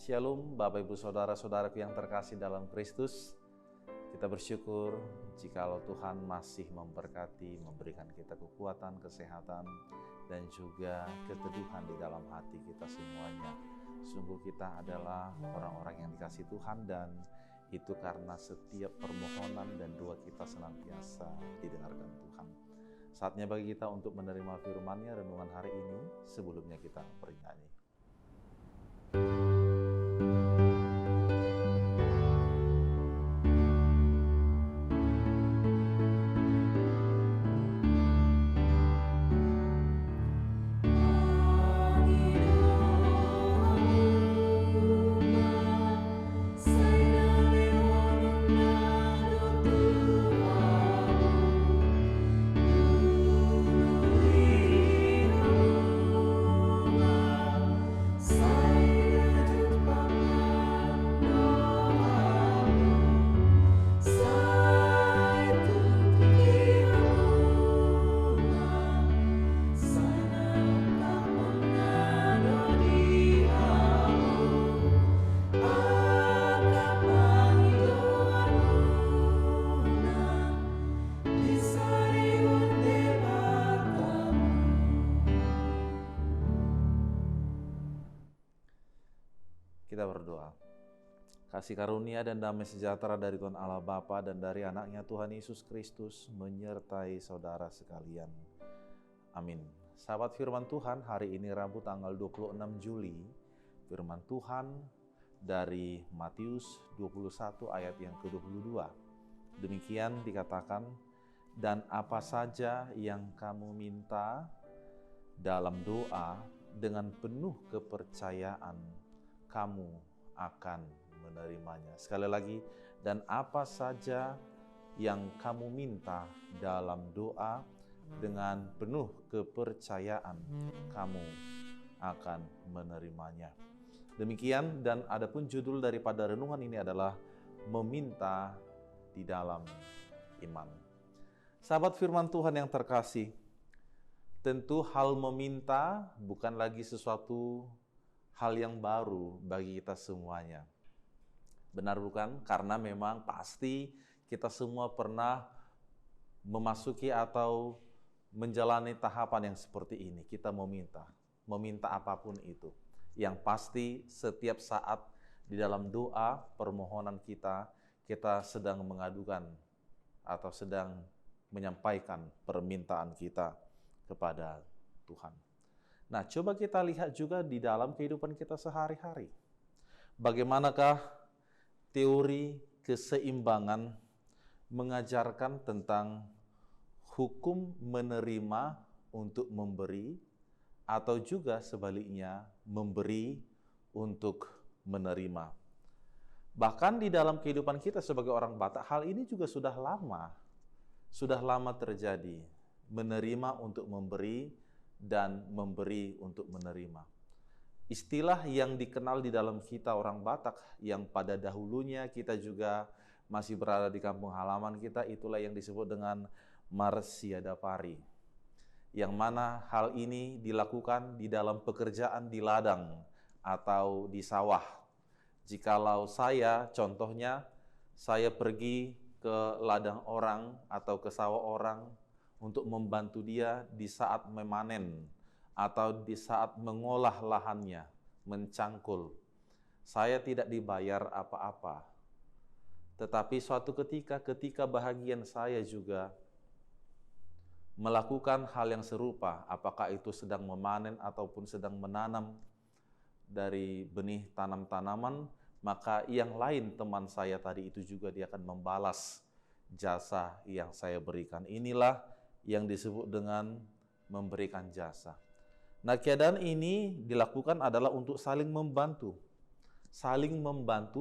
Shalom Bapak Ibu Saudara-saudaraku yang terkasih dalam Kristus. Kita bersyukur jikalau Tuhan masih memberkati, memberikan kita kekuatan, kesehatan, dan juga keteduhan di dalam hati kita semuanya. Sungguh kita adalah orang-orang yang dikasih Tuhan, dan itu karena setiap permohonan dan doa kita senantiasa didengarkan Tuhan. Saatnya bagi kita untuk menerima firman-Nya renungan hari ini. Sebelumnya kita bernyanyi. Kita berdoa. Kasih karunia dan damai sejahtera dari Tuhan Allah Bapa dan dari anaknya Tuhan Yesus Kristus menyertai saudara sekalian. Amin. Sahabat firman Tuhan, hari ini Rabu tanggal 26 Juli, firman Tuhan dari Matius 21 ayat yang ke-22. Demikian dikatakan, dan apa saja yang kamu minta dalam doa dengan penuh kepercayaan, kamu akan menerimanya. Sekali lagi, dan apa saja yang kamu minta dalam doa dengan penuh kepercayaan, kamu akan menerimanya. Demikian, dan adapun judul daripada renungan ini adalah meminta di dalam iman. Sahabat firman Tuhan yang terkasih, tentu hal meminta bukan lagi sesuatu hal yang baru bagi kita semuanya. Benar bukan? Karena memang pasti kita semua pernah memasuki atau menjalani tahapan yang seperti ini. Kita meminta apapun itu. Yang pasti setiap saat di dalam doa permohonan kita sedang mengadukan atau sedang menyampaikan permintaan kita kepada Tuhan. Nah, coba kita lihat juga di dalam kehidupan kita sehari-hari. Bagaimanakah teori keseimbangan mengajarkan tentang hukum menerima untuk memberi, atau juga sebaliknya memberi untuk menerima. Bahkan di dalam kehidupan kita sebagai orang Batak, hal ini juga sudah lama terjadi. Menerima untuk memberi, dan memberi untuk menerima. Istilah yang dikenal di dalam kita orang Batak, yang pada dahulunya kita juga masih berada di kampung halaman kita, itulah yang disebut dengan marsiadapari. Yang mana hal ini dilakukan di dalam pekerjaan di ladang atau di sawah. Jikalau contohnya, saya pergi ke ladang orang atau ke sawah orang, untuk membantu dia di saat memanen atau di saat mengolah lahannya, mencangkul. Saya tidak dibayar apa-apa. Tetapi suatu ketika bahagian saya juga melakukan hal yang serupa, apakah itu sedang memanen ataupun sedang menanam dari benih tanam-tanaman, maka yang lain teman saya tadi itu juga dia akan membalas jasa yang saya berikan. Inilah yang disebut dengan memberikan jasa. Nah, keadaan ini dilakukan adalah untuk saling membantu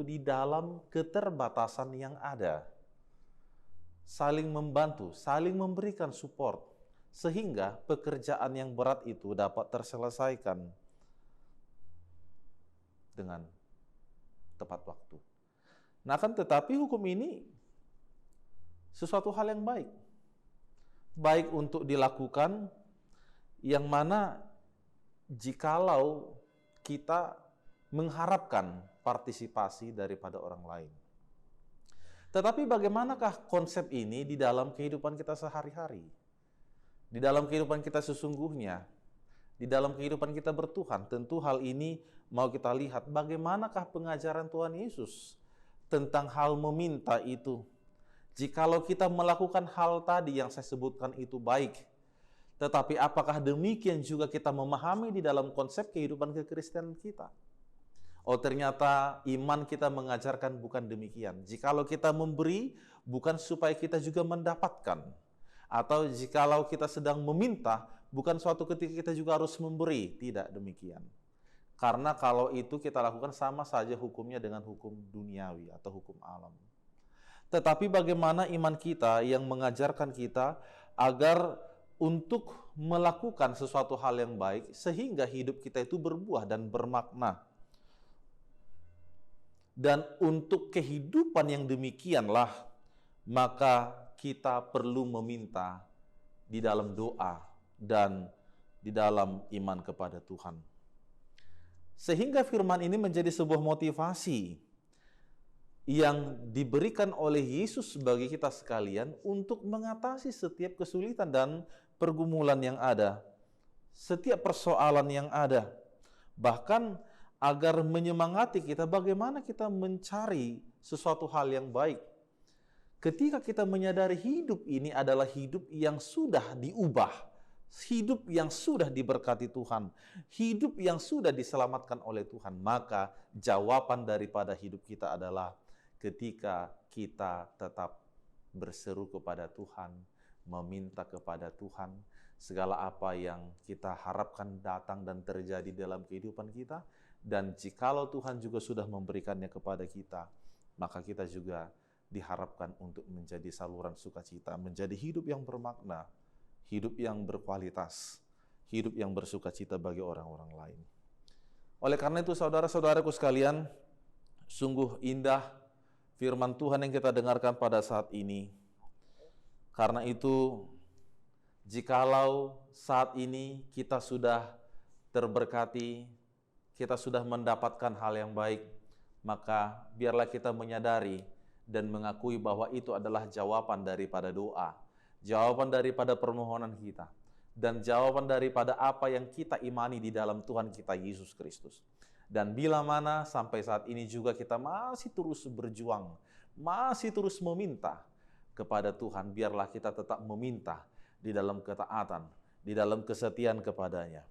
di dalam keterbatasan yang ada. Saling membantu, saling memberikan support, sehingga pekerjaan yang berat itu dapat terselesaikan dengan tepat waktu. Nah, tetapi hukum ini sesuatu hal yang baik untuk dilakukan, yang mana jikalau kita mengharapkan partisipasi daripada orang lain. Tetapi bagaimanakah konsep ini di dalam kehidupan kita sehari-hari? Di dalam kehidupan kita sesungguhnya, di dalam kehidupan kita bertuhan, tentu hal ini mau kita lihat bagaimanakah pengajaran Tuhan Yesus tentang hal meminta itu. Jikalau kita melakukan hal tadi yang saya sebutkan itu baik, tetapi apakah demikian juga kita memahami di dalam konsep kehidupan kekristenan kita? Oh, ternyata iman kita mengajarkan bukan demikian. Jikalau kita memberi, bukan supaya kita juga mendapatkan. Atau jikalau kita sedang meminta, bukan suatu ketika kita juga harus memberi. Tidak demikian. Karena kalau itu kita lakukan sama saja hukumnya dengan hukum duniawi atau hukum alam. Tetapi bagaimana iman kita yang mengajarkan kita agar untuk melakukan sesuatu hal yang baik sehingga hidup kita itu berbuah dan bermakna. Dan untuk kehidupan yang demikianlah, maka kita perlu meminta di dalam doa dan di dalam iman kepada Tuhan. Sehingga firman ini menjadi sebuah motivasi yang diberikan oleh Yesus bagi kita sekalian untuk mengatasi setiap kesulitan dan pergumulan yang ada, setiap persoalan yang ada. Bahkan agar menyemangati kita bagaimana kita mencari sesuatu hal yang baik. Ketika kita menyadari hidup ini adalah hidup yang sudah diubah, hidup yang sudah diberkati Tuhan, hidup yang sudah diselamatkan oleh Tuhan, maka jawaban daripada hidup kita adalah ketika kita tetap berseru kepada Tuhan, meminta kepada Tuhan, segala apa yang kita harapkan datang dan terjadi dalam kehidupan kita. Dan jikalau Tuhan juga sudah memberikannya kepada kita, maka kita juga diharapkan untuk menjadi saluran sukacita, menjadi hidup yang bermakna, hidup yang berkualitas, hidup yang bersukacita bagi orang-orang lain. Oleh karena itu saudara-saudaraku sekalian, sungguh indah firman Tuhan yang kita dengarkan pada saat ini. Karena itu, jikalau saat ini kita sudah terberkati, kita sudah mendapatkan hal yang baik, maka biarlah kita menyadari dan mengakui bahwa itu adalah jawaban daripada doa, jawaban daripada permohonan kita, dan jawaban daripada apa yang kita imani di dalam Tuhan kita Yesus Kristus. Dan bila mana sampai saat ini juga kita masih terus berjuang, masih terus meminta kepada Tuhan, biarlah kita tetap meminta di dalam ketaatan, di dalam kesetiaan kepadanya.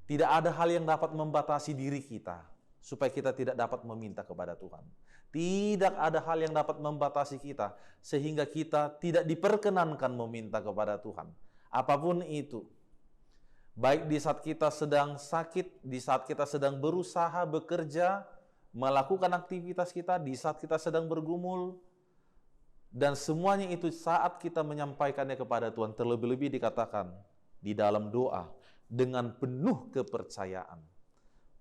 Tidak ada hal yang dapat membatasi diri kita supaya kita tidak dapat meminta kepada Tuhan. Tidak ada hal yang dapat membatasi kita sehingga kita tidak diperkenankan meminta kepada Tuhan. Apapun itu. Baik di saat kita sedang sakit, di saat kita sedang berusaha, bekerja, melakukan aktivitas kita, di saat kita sedang bergumul, dan semuanya itu saat kita menyampaikannya kepada Tuhan, terlebih-lebih dikatakan di dalam doa, dengan penuh kepercayaan,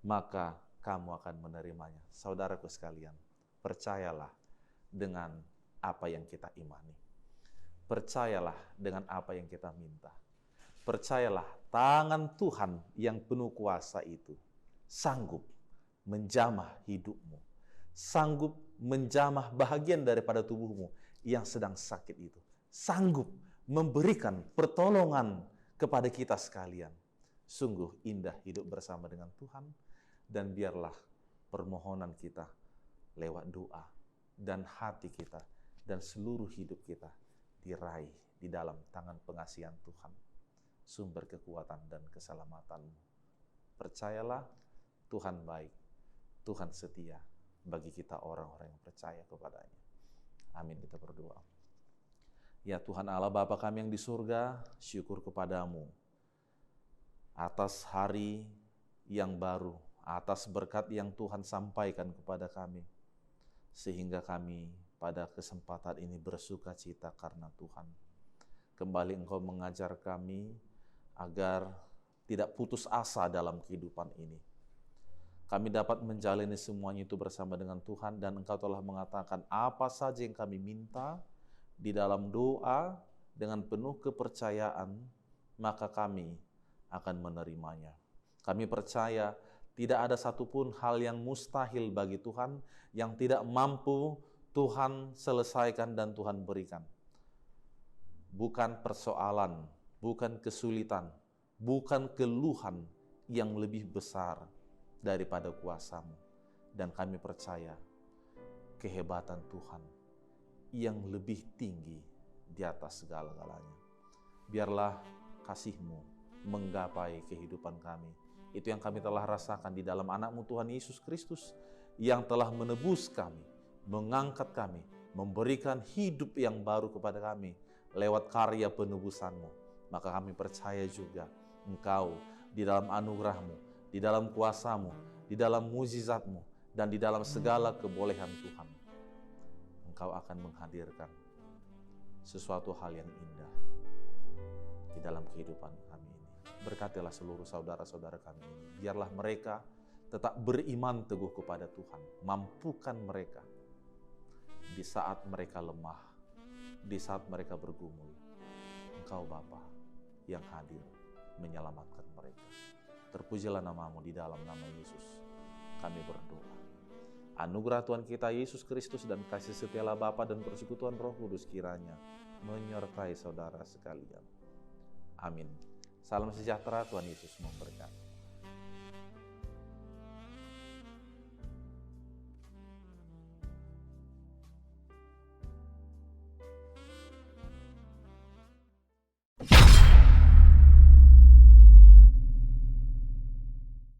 maka kamu akan menerimanya. Saudaraku sekalian, percayalah dengan apa yang kita imani. Percayalah dengan apa yang kita minta. Percayalah tangan Tuhan yang penuh kuasa itu sanggup menjamah hidupmu, sanggup menjamah bahagian daripada tubuhmu yang sedang sakit itu, sanggup memberikan pertolongan kepada kita sekalian. Sungguh indah hidup bersama dengan Tuhan, dan biarlah permohonan kita lewat doa dan hati kita dan seluruh hidup kita diraih di dalam tangan pengasihan Tuhan, sumber kekuatan dan keselamatanmu. Percayalah, Tuhan baik, Tuhan setia bagi kita orang-orang yang percaya kepadanya. Amin, kita berdoa. Ya Tuhan Allah Bapa kami yang di surga, syukur kepadamu atas hari yang baru, atas berkat yang Tuhan sampaikan kepada kami, sehingga kami pada kesempatan ini bersuka cita karena Tuhan. Kembali Engkau mengajar kami agar tidak putus asa dalam kehidupan ini. Kami dapat menjalani semuanya itu bersama dengan Tuhan, dan Engkau telah mengatakan apa saja yang kami minta di dalam doa dengan penuh kepercayaan, maka kami akan menerimanya. Kami percaya Tidak ada satupun hal yang mustahil bagi Tuhan, yang tidak mampu Tuhan selesaikan dan Tuhan berikan. Bukan persoalan, bukan kesulitan, bukan keluhan yang lebih besar daripada kuasa-Mu. Dan kami percaya kehebatan Tuhan yang lebih tinggi di atas segala-galanya. Biarlah kasih-Mu menggapai kehidupan kami. Itu yang kami telah rasakan di dalam anak-Mu Tuhan Yesus Kristus, yang telah menebus kami, mengangkat kami, memberikan hidup yang baru kepada kami lewat karya penebusan-Mu. Maka kami percaya juga Engkau di dalam anugerah-Mu, di dalam kuasa-Mu, di dalam mujizat-Mu, dan di dalam segala kebolehan Tuhan, Engkau akan menghadirkan sesuatu hal yang indah di dalam kehidupan kami ini. Berkatilah seluruh saudara-saudara kami ini. Biarlah mereka tetap beriman teguh kepada Tuhan. Mampukan mereka di saat mereka lemah, di saat mereka bergumul. Engkau Bapa yang hadir menyelamatkan mereka. Terpujilah nama-Mu di dalam nama Yesus. Kami berdoa. Anugerah Tuhan kita Yesus Kristus dan kasih setialah Bapa dan persekutuan Roh Kudus kiranya menyertai saudara sekalian. Amin. Salam sejahtera, Tuhan Yesus memberkati.